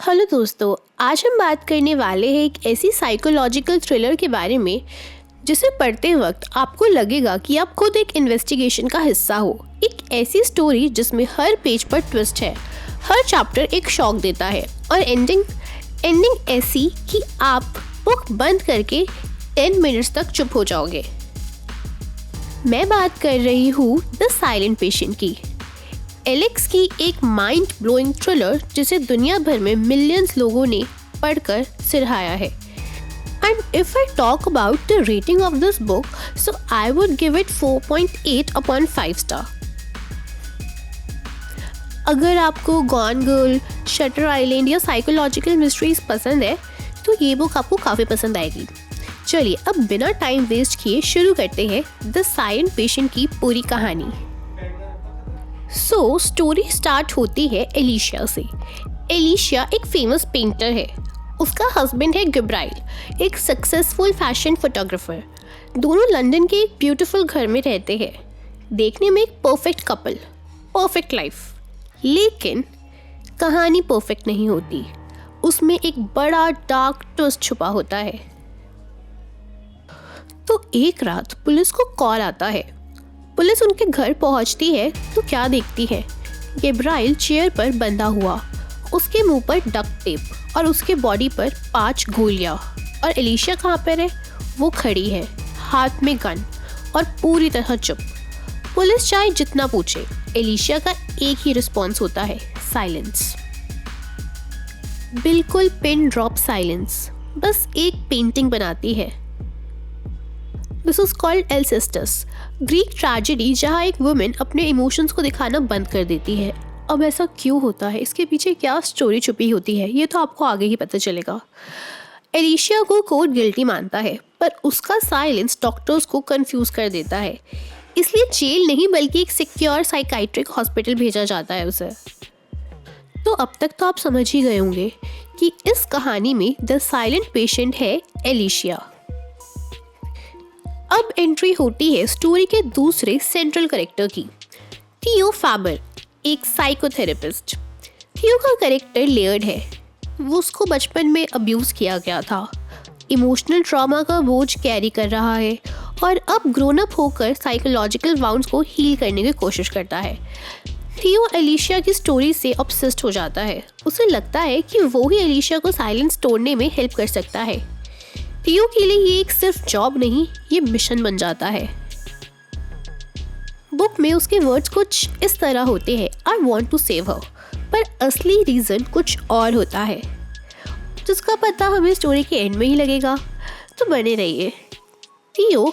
Hello दोस्तों, आज हम बात करने वाले हैं एक ऐसी साइकोलॉजिकल थ्रिलर के बारे में जिसे पढ़ते वक्त आपको लगेगा कि आप खुद एक इन्वेस्टिगेशन का हिस्सा हो। एक ऐसी स्टोरी जिसमें हर पेज पर ट्विस्ट है, हर चैप्टर एक शॉक देता है और एंडिंग ऐसी कि आप बुक बंद करके 10 मिनट्स तक चुप हो जाओगे। मैं बात कर रही हूँ द साइलेंट पेशेंट की, एलेक्स की एक माइंड ब्लोइंग थ्रिलर जिसे दुनिया भर में मिलियंस लोगों ने पढ़कर सिरहाया है। And if I talk about the rating of this book, so I would give it 4.8 upon 5 star. अगर आपको गॉन गर्ल, शटर आइलैंड या साइकोलॉजिकल मिस्ट्रीज पसंद है तो ये बुक आपको काफ़ी पसंद आएगी। चलिए अब बिना टाइम वेस्ट किए शुरू करते हैं द साइलेंट पेशेंट की पूरी कहानी। स्टोरी स्टार्ट होती है एलिशिया से। एलिशिया एक फेमस पेंटर है। उसका हस्बैंड है गब्राइल, एक सक्सेसफुल फैशन फोटोग्राफर। दोनों लंदन के एक ब्यूटीफुल घर में रहते हैं, देखने में एक परफेक्ट कपल, परफेक्ट लाइफ। लेकिन कहानी परफेक्ट नहीं होती, उसमें एक बड़ा डार्क ट्विस्ट छुपा होता है। तो एक रात पुलिस को कॉल आता है। पुलिस उनके घर पहुंचती है तो क्या देखती है, गब्राइल चेयर पर बंधा हुआ, उसके मुंह पर डक्ट टेप और उसके बॉडी पर 5 गोलियां। और एलिशिया कहाँ पर है? वो खड़ी है, हाथ में गन और पूरी तरह चुप। पुलिस चाहे जितना पूछे, एलिशिया का एक ही रिस्पॉन्स होता है, साइलेंस। बिल्कुल पिन ड्रॉप साइलेंस, बस एक पेंटिंग बनाती है। This is called Alcestis, Greek tragedy जहाँ एक वुमेन अपने इमोशंस को दिखाना बंद कर देती है। अब ऐसा क्यों होता है, इसके पीछे क्या स्टोरी छुपी होती है, ये तो आपको आगे ही पता चलेगा। एलिशिया को कोर्ट गिल्टी मानता है, पर उसका साइलेंस डॉक्टर्स को कंफ्यूज कर देता है, इसलिए जेल नहीं बल्कि एक सिक्योर साइकाइट्रिक हॉस्पिटल भेजा जाता है उसे। तो अब तक तो आप समझ ही गए होंगे कि इस कहानी में द साइलेंट पेशेंट है एलिशिया। अब एंट्री होती है स्टोरी के दूसरे सेंट्रल कैरेक्टर की, थियो फैबर, एक साइकोथेरेपिस्ट। थियो का कैरेक्टर लेयर्ड है। वो उसको बचपन में अब्यूज़ किया गया था, इमोशनल ट्रॉमा का बोझ कैरी कर रहा है और अब ग्रोन अप होकर साइकोलॉजिकल वाउंड्स को हील करने की कोशिश करता है। थियो एलिशिया की स्टोरी से ऑब्सेस्ड हो जाता है। उसे लगता है कि वो ही एलिशिया को साइलेंस तोड़ने में हेल्प कर सकता है। थियो के लिए ये एक सिर्फ जॉब नहीं, ये मिशन बन जाता है। बुक में उसके वर्ड्स कुछ इस तरह होते हैं, I want to save her, पर असली रीज़न कुछ और होता है जिसका पता हमें स्टोरी के एंड में ही लगेगा। तो बने रहिए। थियो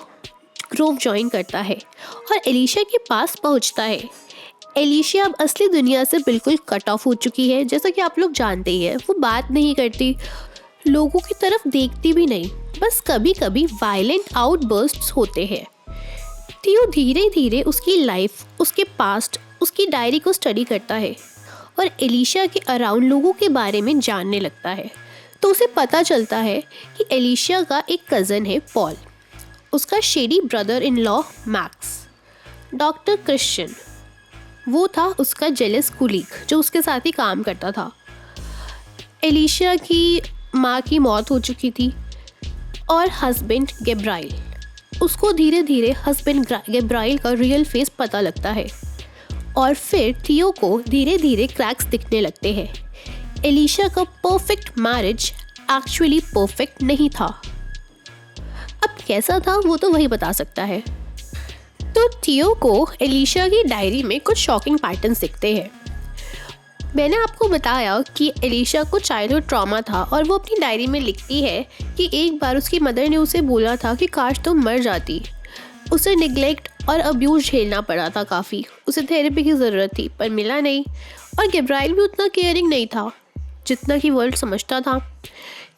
ग्रोव ज्वाइन करता है और एलिशिया के पास पहुंचता है। एलिशिया अब असली दुनिया से बिल्कुल कट ऑफ हो चुकी है। जैसा कि आप लोग जानते ही हैं, वो बात नहीं करती, लोगों की तरफ देखती भी नहीं, बस कभी कभी वायलेंट आउटबर्स्ट्स होते हैं। थियो धीरे धीरे उसकी लाइफ, उसके पास्ट, उसकी डायरी को स्टडी करता है और एलिशिया के अराउंड लोगों के बारे में जानने लगता है। तो उसे पता चलता है कि एलिशिया का एक कज़न है पॉल, उसका shady brother in law max, doctor Christian, वो था उसका जेलस कुलीग जो उसके साथ ही काम करता था। एलिशिया की माँ की मौत हो चुकी थी और हस्बैंड गब्राइल, उसको धीरे धीरे हस्बैंड गब्राइल का रियल फेस पता लगता है और फिर थियो को धीरे धीरे क्रैक्स दिखने लगते हैं। एलिशिया का परफेक्ट मैरिज एक्चुअली परफेक्ट नहीं था। अब कैसा था वो तो वही बता सकता है। तो थियो को एलिशिया की डायरी में कुछ शॉकिंग पैटर्न्स दिखते हैं। मैंने आपको बताया कि एलिशिया को चाइल्डहुड ट्रॉमा था और वो अपनी डायरी में लिखती है कि एक बार उसकी मदर ने उसे बोला था कि काश तुम मर जाती। उसे निगलेक्ट और अब्यूज झेलना पड़ा था काफ़ी, उसे थेरेपी की ज़रूरत थी पर मिला नहीं। और गब्राइल भी उतना केयरिंग नहीं था जितना कि वर्ल्ड समझता था।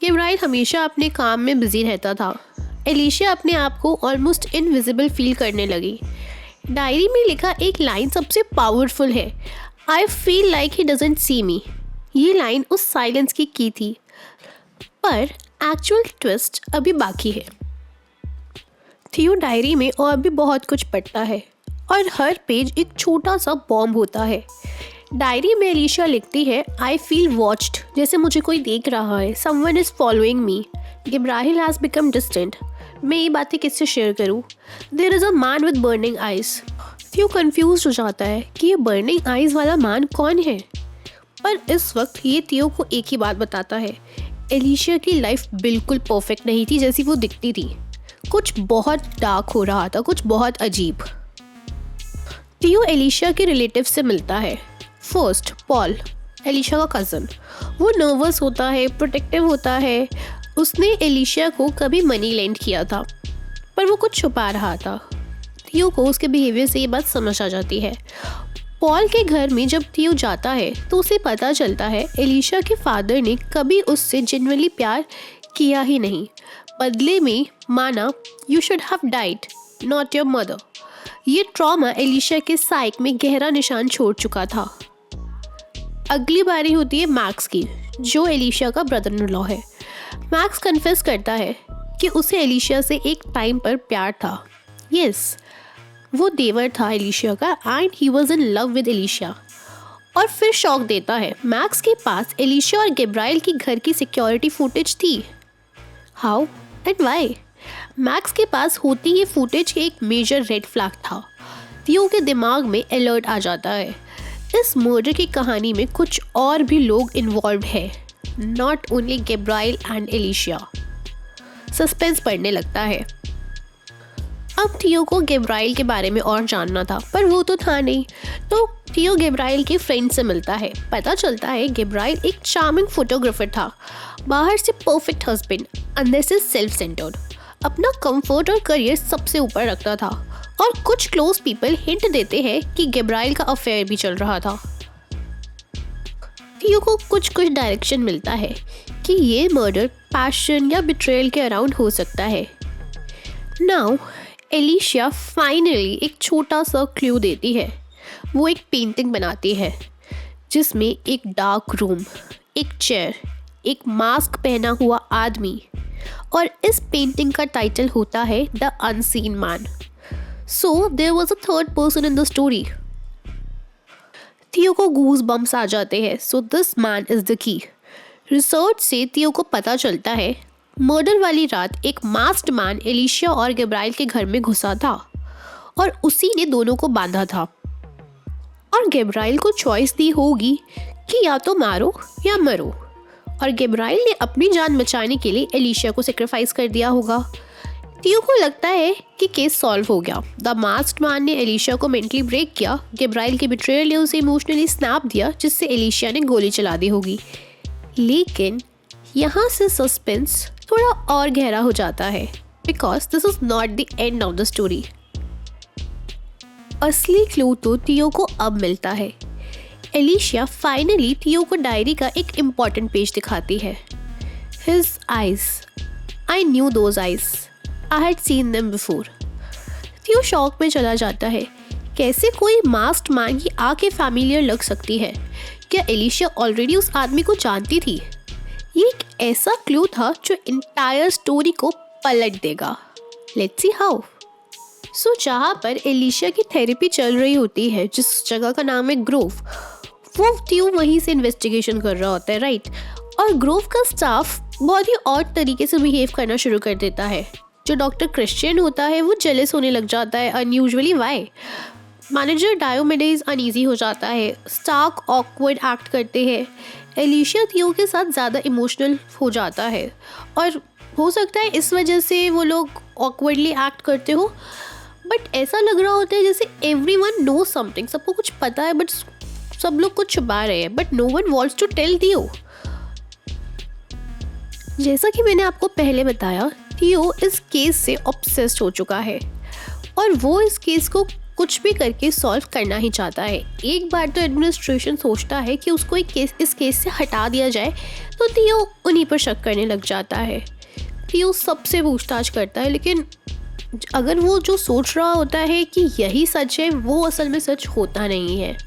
गब्राइल हमेशा अपने काम में बिजी रहता था। एलिशिया अपने आप को ऑलमोस्ट इनविजिबल फील करने लगी। डायरी में लिखा एक लाइन सबसे पावरफुल है, I feel like he doesn't see me। ये लाइन उस साइलेंस की थी, पर एक्चुअल ट्विस्ट अभी बाकी है। थियो डायरी में और भी बहुत कुछ पढ़ता है और हर पेज एक छोटा सा बॉम्ब होता है। डायरी में एलिशा लिखती है, आई फील वॉच्ड, जैसे मुझे कोई देख रहा है, someone is following me, Gabriel has become distant, मैं ये बातें किससे शेयर करूँ, there is a man with burning eyes. Theo confuse हो जाता है कि ये बर्निंग आइज वाला मैन कौन है, पर इस वक्त ये थियो को एक ही बात बताता है, एलिशा की लाइफ बिल्कुल परफेक्ट नहीं थी जैसी वो दिखती थी, कुछ बहुत डार्क हो रहा था, कुछ बहुत अजीब। थियो एलिशा के रिलेटिव से मिलता है। फर्स्ट पॉल, एलिशा का कज़न। वो नर्वस होता है, प्रोटेक्टिव होता है। उसने एलिशा को कभी मनी लेंड किया था, पर वो कुछ छुपा रहा था। थियो को उसके बिहेवियर से ये बात समझ आ जाती है। पॉल के घर में जब थियो जाता है तो उसे पता चलता है एलिशा के फादर ने कभी उससे जेन्युइनली प्यार किया ही नहीं, बदले में माना you should have died not your mother. ये ट्रॉमा एलिशा के साइक में गहरा निशान छोड़ चुका था। अगली बारी होती है मैक्स की, जो एलिशा का ब्रदर इन लॉ है। मैक्स कन्फेस करता है कि उसे एलिशा से एक टाइम पर प्यार था। यस, वो देवर था एलिशा का and he was in love with Elisha. और फिर शॉक देता है, मैक्स के पास एलिशा और गैब्राइल की घर की सिक्योरिटी फुटेज थी। How and why? मैक्स के पास होती ये फुटेज एक मेजर रेड फ्लैग था। थियो के दिमाग में अलर्ट आ जाता है, इस मर्डर की कहानी में कुछ और भी लोग इन्वॉल्व है, not only Gabriel and Elisha. Suspense बढ़ने लगता है। अब थियो को गैब्राइल के बारे में और जानना था, पर वो तो था नहीं, तो थियो गैब्राइल के फ्रेंड से मिलता है। पता चलता है गैब्राइल एक चार्मिंग फोटोग्राफर था, बाहर से परफेक्ट हस्बैंड, अंदर से सेल्फ सेंटर्ड, अपना कंफर्ट और करियर सबसे ऊपर रखता था। और कुछ क्लोज पीपल हिंट देते हैं कि गैब्राइल का अफेयर भी चल रहा था। थियो को कुछ डायरेक्शन मिलता है कि ये मर्डर पैशन या बिट्रेयल के अराउंड हो सकता है। नाउ एलिशा फाइनली एक छोटा सा क्लू देती है। वो एक पेंटिंग बनाती है जिसमें एक डार्क रूम, एक चेयर, एक मास्क पहना हुआ आदमी, और इस पेंटिंग का टाइटल होता है the unseen man. So there was a third person in the story. Theo को गूज बम्स आ जाते हैं। So this man is the key. Research से थियो को पता चलता है मर्डर वाली रात एक मास्क्ड मैन एलिशा और गैब्राइल के घर में घुसा था और उसी ने दोनों को बांधा था, और गैब्राइल को चॉइस दी होगी कि या तो मारो या मरो, और गैब्राइल ने अपनी जान बचाने के लिए एलिशा को सेक्रीफाइस कर दिया होगा। थियो को लगता है कि केस सॉल्व हो गया। द मास्क्ड मैन ने एलिशा को मेंटली ब्रेक किया, गैब्राइल के बिट्रेयल ने उसे इमोशनली स्नैप दिया, जिससे एलिशा ने गोली चला दी होगी। लेकिन यहाँ से सस्पेंस थोड़ा और गहरा हो जाता है, because this is not the end of the story. असली क्लू तो थियो को अब मिलता है। एलिशा फाइनली थियो को डायरी का एक इम्पॉर्टेंट पेज दिखाती है। His eyes. I knew those eyes. I had seen them before. थियो शॉक में चला जाता है। कैसे कोई मास्क्ड मैन की आंखें फैमिलियर लग सकती है? क्या एलिशा ऑलरेडी उस आदमी को जानती थी? ये एक ऐसा क्लू था जो इंटायर स्टोरी को पलट देगा। Let's see how. सो जहाँ पर एलिशा की थेरेपी चल रही होती है, जिस जगह का नाम है ग्रोव, वो थियो वहीं से इन्वेस्टिगेशन कर रहा होता है, राइट? और ग्रोव का स्टाफ बहुत ही ऑड तरीके से बिहेव करना शुरू कर देता है। जो डॉक्टर क्रिश्चियन होता है वो जेलस होने लग जाता है, अनयूजुअली वाई। मैनेजर डायोमेडेस अनईजी हो जाता है, स्टार्क ऑकवर्ड एक्ट करते हैं, एलिशा थियो के साथ ज़्यादा इमोशनल हो जाता है, और हो सकता है इस वजह से वो लोग ऑकवर्डली एक्ट करते हो, बट ऐसा लग रहा होता है जैसे एवरीवन नो समथिंग, सबको कुछ पता है बट सब लोग कुछ छुपा रहे हैं, but no one wants to tell Theo. जैसा कि मैंने आपको पहले बताया, थियो इस केस से ऑब्सेस्ड हो चुका है और वो इस केस को कुछ भी करके सॉल्व करना ही चाहता है। एक बार तो एडमिनिस्ट्रेशन सोचता है कि उसको इस केस से हटा दिया जाए, तो थियो उन्हीं पर शक करने लग जाता है। थियो सबसे पूछताछ करता है, लेकिन अगर वो जो सोच रहा होता है कि यही सच है, वो असल में सच होता नहीं है।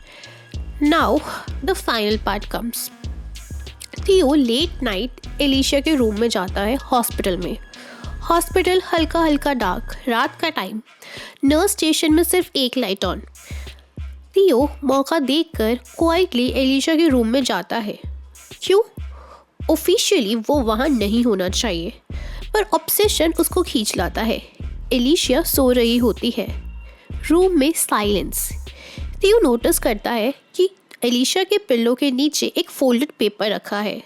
Now the final part comes. थियो लेट नाइट एलिशा के रूम में जाता है हॉस्पिटल में। हॉस्पिटल हल्का हल्का डार्क, रात का टाइम, नर्स स्टेशन में सिर्फ एक लाइट ऑन। थियो मौका देखकर क्वाइटली एलिशा के रूम में जाता है। क्यों? ऑफिशियली वो वहाँ नहीं होना चाहिए, पर ऑब्सेशन उसको खींच लाता है। एलिशा सो रही होती है। रूम में साइलेंस। थियो नोटिस करता है कि एलिशा के पिल्लो के नीचे एक फोल्डेड पेपर रखा है।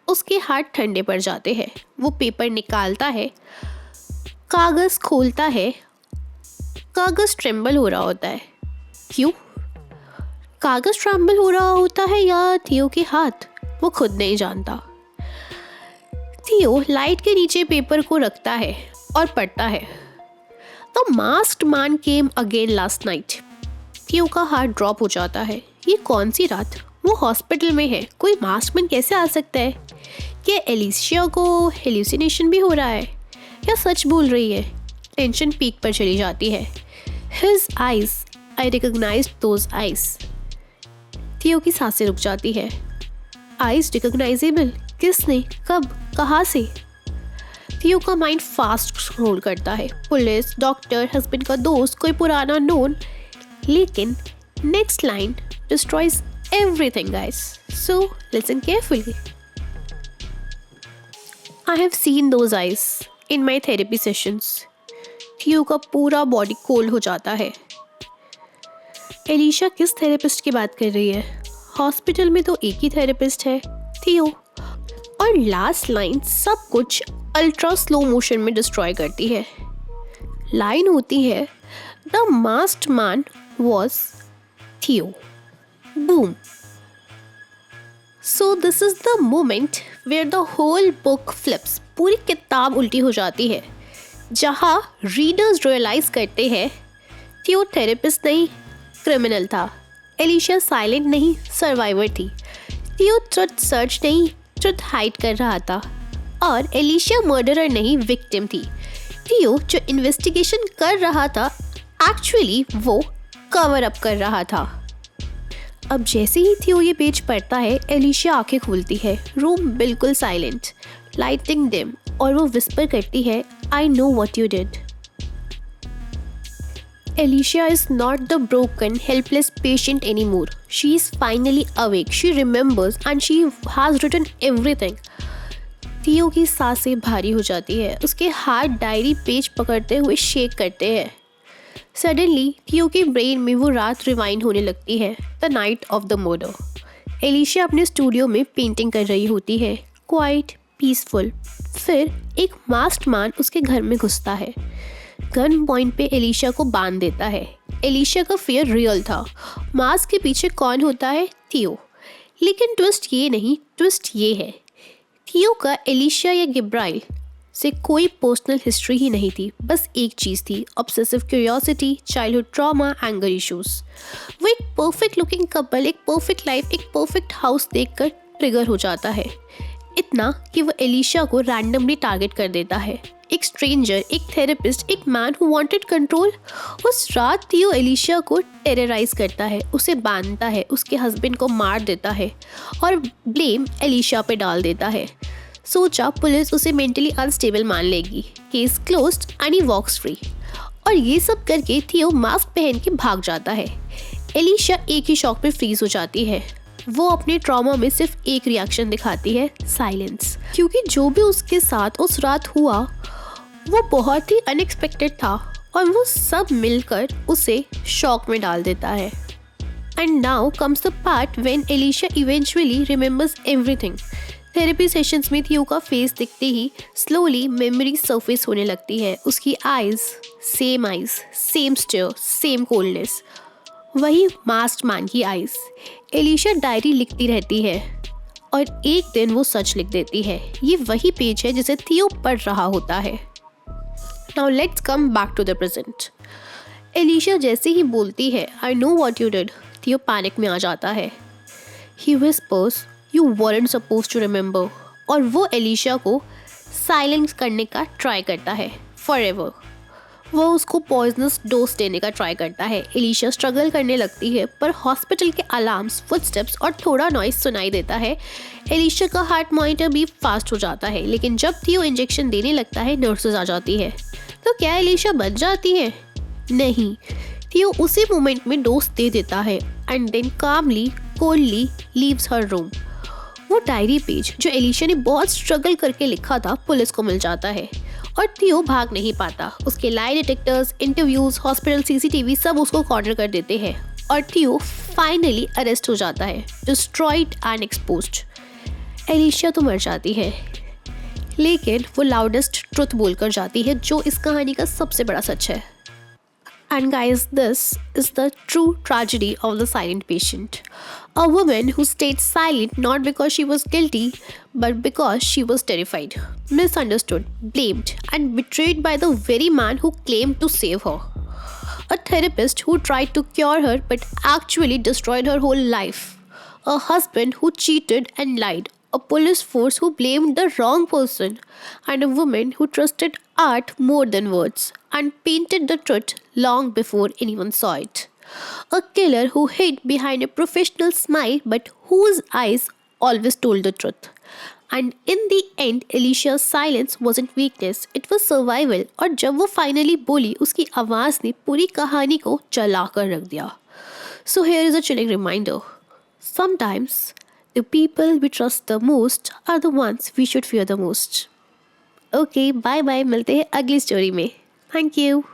उसके हाथ ठंडे पड़ जाते हैं। वो पेपर निकालता है, कागज़ खोलता है। कागज़ ट्रेम्बल हो रहा होता है। क्यों? कागज़ ट्रेम्बल हो रहा होता है या थियो के हाथ, वो खुद नहीं जानता। थियो लाइट के नीचे पेपर को रखता है और पढ़ता है। The masked man came again last night. थियो का हार्ट ड्रॉप हो जाता है। ये कौन सी रात? वो हॉस्पिटल में है, कोई मास्क्ड मैन कैसे आ सकता है? क्या एलिशा को हेलुसिनेशन भी हो रहा है या सच बोल रही है? टेंशन पीक पर चली जाती है। His eyes, I recognized those eyes. थियो की सांसें रुक जाती है। Eyes recognisable? किसने? कब? कहाँ से? थियो का माइंड फास्ट स्क्रॉल करता है। पुलिस, डॉक्टर, हस्बैंड का दोस्त, कोई पुराना नोन। लेकिन next line destroys everything guys, so listen carefully. I have seen those eyes in my therapy sessions. थियो का पूरा बॉडी कोल्ड हो जाता है। एलिशा किस थेरेपिस्ट की बात कर रही है? हॉस्पिटल में तो एक ही थेरेपिस्ट है, थियो। और लास्ट लाइन सब कुछ अल्ट्रा स्लो मोशन में डिस्ट्रॉय करती है। लाइन होती है, the masked man was Theo. Boom. So this is the moment where the whole book flips. पूरी किताब उल्टी हो जाती है, जहाँ रीडर्स रियलाइज करते हैं थियो थेरेपिस्ट नहीं, क्रिमिनल था। एलिशा साइलेंट नहीं, सर्वाइवर थी। थियो ट्रुथ सर्च नहीं, ट्रुथ हाइड कर रहा था। और एलिशा मर्डरर नहीं, विक्टिम थी। थियो जो इन्वेस्टिगेशन कर रहा था, एक्चुअली वो कवर अप कर रहा था। अब जैसे ही थियो ये पेज पढ़ता है, एलिशा आंखें खोलती है। रूम बिल्कुल साइलेंट, लाइटिंग डिम, और वो विस्पर करती है, I know what you did. Alicia is not the broken, helpless patient anymore. She is finally awake. She remembers and she has written everything. थियो की सांसें भारी हो जाती है। उसके हाथ डायरी पेज पकड़ते हुए शेक करते हैं। सडनली थियो के ब्रेन में वो रात रिवाइंड होने लगती है, the night of the murder. Elisha अपने स्टूडियो में पेंटिंग कर रही होती है, क्वाइट पीसफुल। फिर एक मास्क्ड मैन उसके घर में घुसता है, गन पॉइंट पे एलिशा को बांध देता है। एलिशा का फियर रियल था। मास्क के पीछे कौन होता है? थियो। लेकिन ट्विस्ट ये नहीं, ट्विस्ट ये है, थियो का एलिशा या गिब्राइल से कोई पर्सनल हिस्ट्री ही नहीं थी। बस एक चीज़ थी, obsessive curiosity, childhood trauma, anger issues. वो एक परफेक्ट लुकिंग कपल, एक परफेक्ट लाइफ, एक परफेक्ट हाउस देखकर ट्रिगर हो जाता है। इतना कि वो एलिशा को रैंडमली टारगेट कर देता है। एक स्ट्रेंजर, एक थेरेपिस्ट, एक मैन हु वांटेड कंट्रोल। उस रात थियो एलिशा को टेरराइज करता है, उसे बांधता है, उसके हस्बैंड को मार देता है और ब्लेम एलिशा पे डाल देता है। सोचा पुलिस उसे मेंटली अनस्टेबल मान लेगी, case closed and he walks free. और ये सब करके थियो मास्क पहन के भाग जाता है। एलिशा एक ही शॉक पे फ्रीज हो जाती है। वो अपने ट्रॉमा में सिर्फ एक रिएक्शन दिखाती है, साइलेंस। क्योंकि जो भी उसके साथ उस रात हुआ वो बहुत ही अनएक्सपेक्टेड था और वो सब मिलकर उसे शॉक में डाल देता है। And now comes the part when Elisha eventually remembers everything. Therapy sessions में थियो का फेस दिखते ही स्लोली मेमोरी सरफेस होने लगती है। उसकी eyes, same stare, same coldness, वही मास्क्ड मैन की आइज। एलिशा डायरी लिखती रहती है और एक दिन वो सच लिख देती है। ये वही पेज है जिसे थियो पढ़ रहा होता है। Now let's come back to the present. Elisha जैसे ही बोलती है, I know what you did, Theo panic में आ जाता है। He whispers, you weren't supposed to remember। और वो एलिशा को साइलेंस करने का ट्राई करता है, forever। वो उसको पॉइजनस डोज देने का ट्राई करता है। एलिशा स्ट्रगल करने लगती है, पर हॉस्पिटल के अलार्म्स, फुटस्टेप्स और थोड़ा नॉइज सुनाई देता है। एलिशा का हार्ट मॉनिटर भी फास्ट हो जाता है। लेकिन जब थियो इंजेक्शन देने लगता है, नर्सेज आ जाती है। तो क्या एलिशा बच जाती है? नहीं, थियो उसी मोमेंट में डोज दे देता है and then calmly, coldly leaves her room. वो डायरी पेज जो एलिशा ने बहुत स्ट्रगल करके लिखा था पुलिस को मिल जाता है और थियो भाग नहीं पाता। उसके लाई डिटेक्टर्स, इंटरव्यूज, हॉस्पिटल सीसीटीवी सब उसको कॉर्नर कर देते हैं और थियो फाइनली अरेस्ट हो जाता है, डिस्ट्रॉयड एंड एक्सपोज्ड। एलिशा तो मर जाती है, लेकिन वो लाउडेस्ट ट्रुथ बोलकर जाती है जो इस कहानी का सबसे बड़ा सच है। And guys, this is the true tragedy of the silent patient. A woman who stayed silent not because she was guilty, but because she was terrified, misunderstood, blamed, and betrayed by the very man who claimed to save her. A therapist who tried to cure her but actually destroyed her whole life. A husband who cheated and lied. A police force who blamed the wrong person, and a woman who trusted art more than words and painted the truth long before anyone saw it. A killer who hid behind a professional smile but whose eyes always told the truth. And in the end, Alicia's silence wasn't weakness, it was survival. और जब वो finally बोली, उसकी आवाज़ ने पूरी कहानी को जला कर रख दिया. So here is a chilling reminder. Sometimes the people we trust the most are the ones we should fear the most. Okay, bye bye, मिलते हैं अगली स्टोरी में. Thank you.